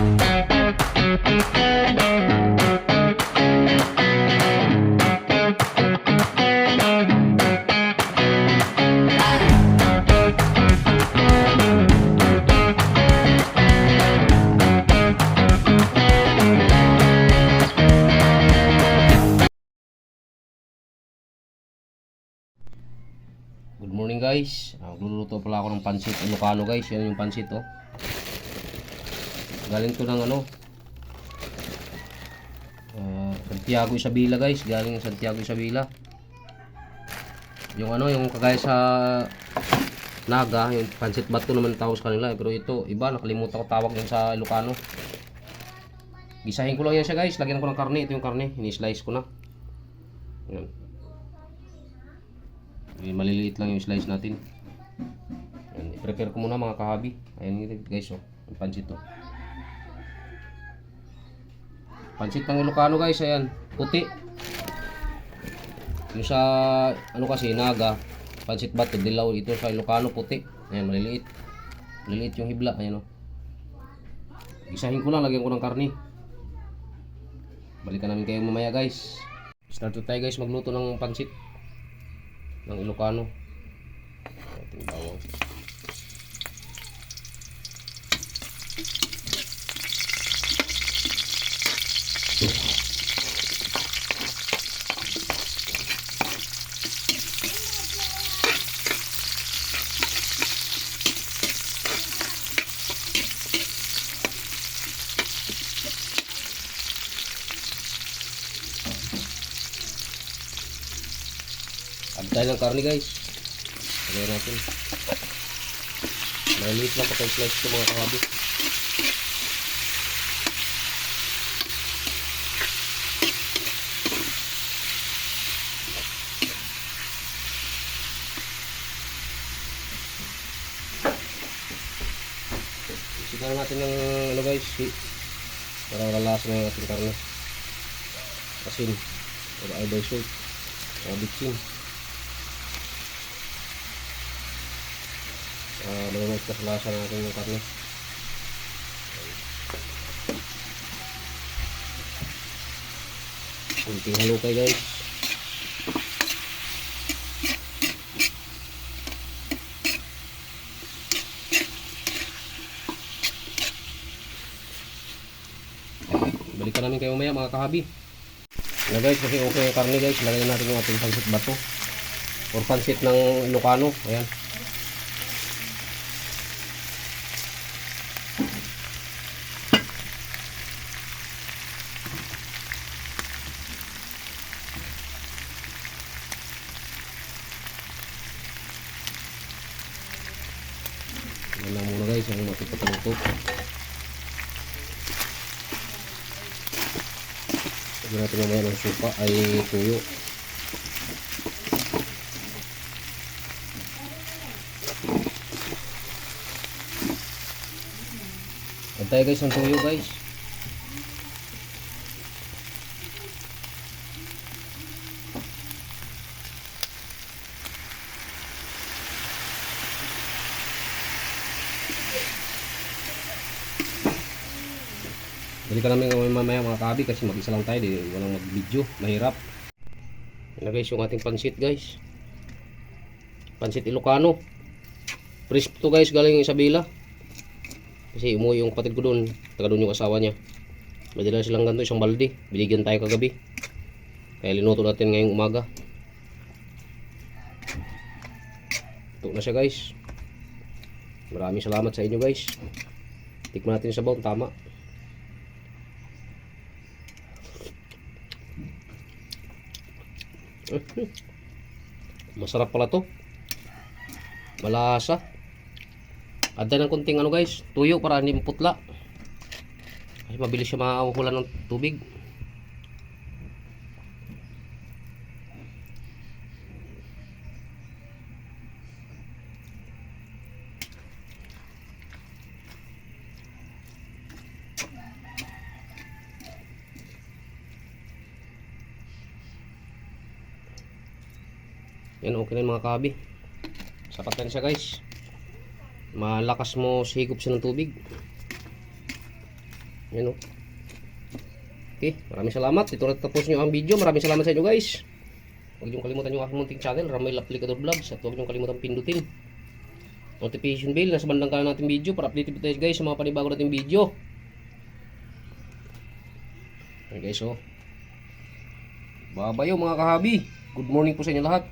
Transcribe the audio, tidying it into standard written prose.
Good morning guys. Magluluto pala ako ng pansit Ilocano guys. Yan yung pansit oh. Galing to ng Santiago Isabela guys. Galing Santiago Isabela. Yung yung kagaya sa Naga, yung pansit bato naman tawag sa kanila. Pero ito, iba, nakalimutan ko tawag yan sa Ilocano. Gisahin ko lang yan siya guys. Lagyan ko ng karne. Ito yung karne. Ini-slice ko na. Yan. Maliliit lang yung slice natin. I-prepare ko muna mga kahabi. Ayan guys oh, yung pansit to. Pansit ng Ilocano guys, ayan, puti. Yung sa kasi Naga, pansit bato dilaw. Ito sa Ilocano puti. Ayan, maliliit. Maliliit yung hibla, ayan oh. Isahin ko lang, lagyan ko ng karne. Balikan namin kayo mamaya guys. Start tayo guys magluto ng pansit ng Ilocano. Ating bawang. Add tayo ng karne guys. Lagyan natin. Maliit lang pa tayo slice ito mga kahabi. Isikan natin ng guys, para lalasa na yung ating karne. Asin or either salt o bitsin. Malamang sa lasa natin yung karne. Kunting halukay guys. Balikan namin kayo mamaya mga kahabi. Na guys, kasi okay yung karne guys. Lagyan natin yung ating pansit bato or pansit ng Ilocano. Ayan. Yan lang muna guys ang matipapaluto. Lagyan natin mamaya ng supa ay tuyo. Antay guys ang tuyo guys. Balikan namin mamaya mga kahabi kasi mag-isa lang tayo, di walang mag-video, mahirap. Yan guys yung ating pansit guys. Pansit Ilocano. Crisp to guys, galing Isabela. Kasi umuwi yung kapatid ko doon, taga doon yung asawa niya. Madala silang ganito, isang balde. Binigyan tayo kagabi. Kaya linuto natin ngayong umaga. Ito na siya guys. Maraming salamat sa inyo guys. Tikman natin sa sabaw, tama. Masarap pala to. Malasa. Add ng konting guys, tuyo para hindi maputla. Kasi mabilis siya mahuhulan ng tubig. Yan, okay na yung mga kahabi. Sapat na siya guys. Malakas mo higop siya ng tubig. Yan o. Okay, maraming salamat. Ito na tapos nyo ang video. Maraming salamat sa inyo guys. Huwag nyo kalimutan yung aking munting channel, Ramil Aplicador Vlogs. At huwag nyo kalimutan pindutin notification bell nasa bandang kanan natin video para update tayo guys sa mga panibago nating video. Okay guys, so bye bye mga kahabi. Good morning po sa inyo lahat.